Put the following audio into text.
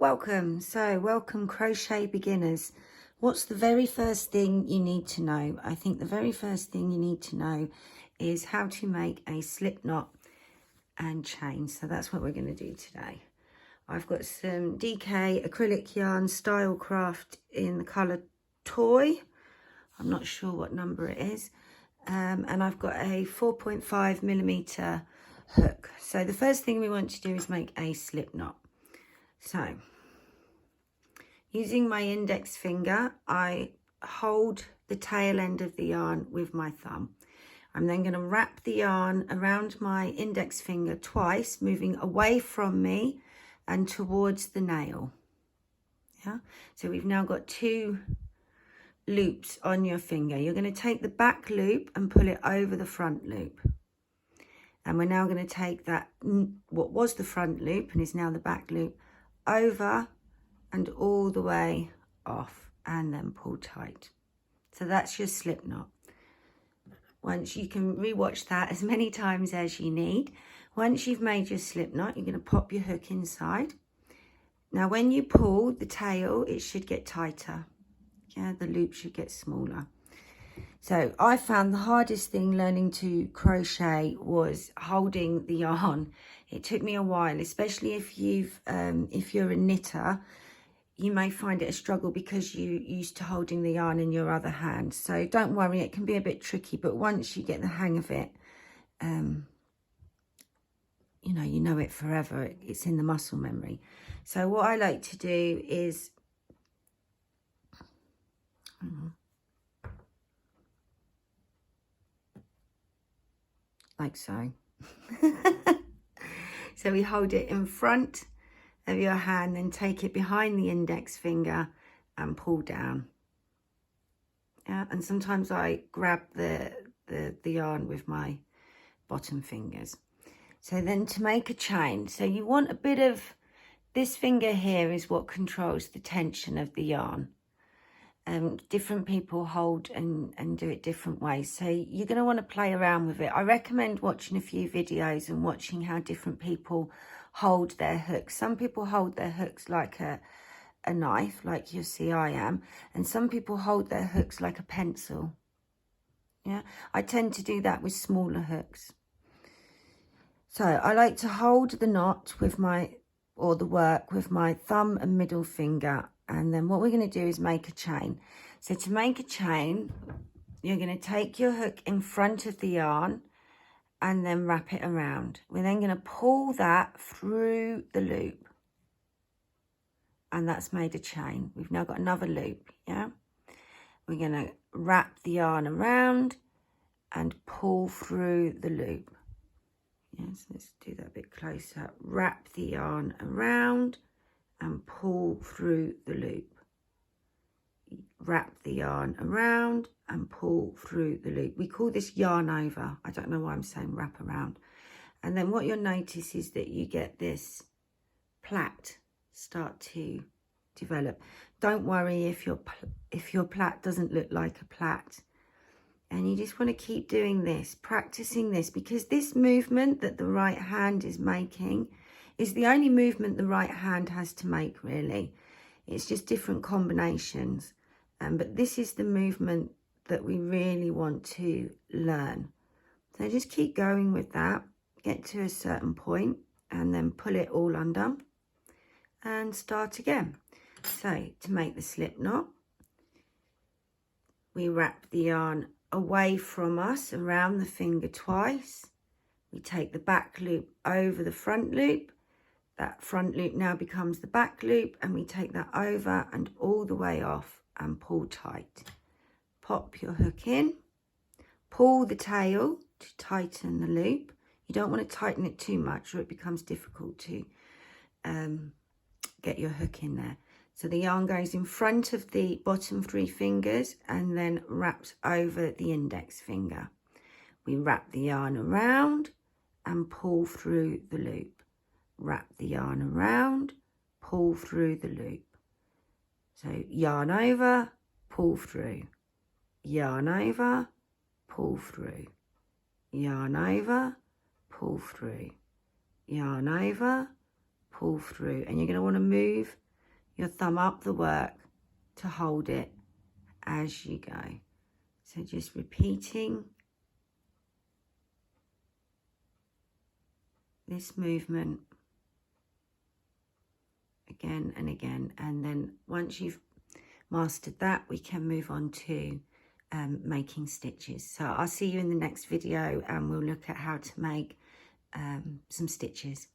Welcome crochet beginners. What's the very first thing you need to know? I think the very first thing you need to know is how to make a slip knot and chain. So that's what we're going to do today. I've got some DK acrylic yarn Stylecraft in the colour Toy. I'm not sure what number it is. And I've got a 4.5mm hook. So the first thing we want to do is make a slip knot. So using my index finger, I hold the tail end of the yarn with my thumb. I'm then going to wrap the yarn around my index finger twice, moving away from me and towards the nail. Yeah, so we've now got two loops on your finger. You're going to take the back loop and pull it over the front loop. And we're now going to take that, what was the front loop and is now the back loop, over and all the way off, and then pull tight. So that's your slip knot. Once you can rewatch that as many times as you need. Once you've made your slip knot, you're going to pop your hook inside. Now when you pull the tail, it should get tighter. Yeah, the loop should get smaller. So I found the hardest thing learning to crochet was holding the yarn. It took me a while, especially if you're a knitter. You may find it a struggle because you're used to holding the yarn in your other hand. So don't worry, it can be a bit tricky, but once you get the hang of it, you know it forever. It's in the muscle memory. So what I like to do is, like so. So we hold it in front of your hand, then take it behind the index finger and pull down. Yeah, and sometimes I grab the yarn with my bottom fingers. So then to make a chain, so you want a bit of, this finger here is what controls the tension of the yarn. Different people hold and do it different ways. So you're going to want to play around with it. I recommend watching a few videos and watching how different people hold their hooks. Some people hold their hooks like a knife, like you see I am. And some people hold their hooks like a pencil. Yeah, I tend to do that with smaller hooks. So I like to hold the knot with the work with my thumb and middle finger. And then what we're going to do is make a chain. So to make a chain, you're going to take your hook in front of the yarn and then wrap it around. We're then going to pull that through the loop. And that's made a chain. We've now got another loop, yeah? We're going to wrap the yarn around and pull through the loop. Yes, let's do that a bit closer. Wrap the yarn around and pull through the loop. Wrap the yarn around and pull through the loop. We call this yarn over. I don't know why I'm saying wrap around. And then what you'll notice is that you get this plait start to develop. Don't worry if your plait doesn't look like a plait. And you just want to keep doing this, practicing this, because this movement that the right hand is making is the only movement the right hand has to make, really. It's just different combinations. But this is the movement that we really want to learn. So just keep going with that, get to a certain point, and then pull it all under and start again. So to make the slip knot, we wrap the yarn away from us around the finger twice. We take the back loop over the front loop. That front loop now becomes the back loop, and we take that over and all the way off and pull tight. Pop your hook in, pull the tail to tighten the loop. You don't want to tighten it too much or it becomes difficult to get your hook in there. So the yarn goes in front of the bottom three fingers and then wraps over the index finger. We wrap the yarn around and pull through the loop. Wrap the yarn around, pull through the loop. So yarn over, pull through. Yarn over, pull through. Yarn over, pull through. Yarn over, pull through. And you're going to want to move your thumb up the work to hold it as you go. So just repeating this movement again and again, and then once you've mastered that, we can move on to making stitches. So I'll see you in the next video, and we'll look at how to make some stitches.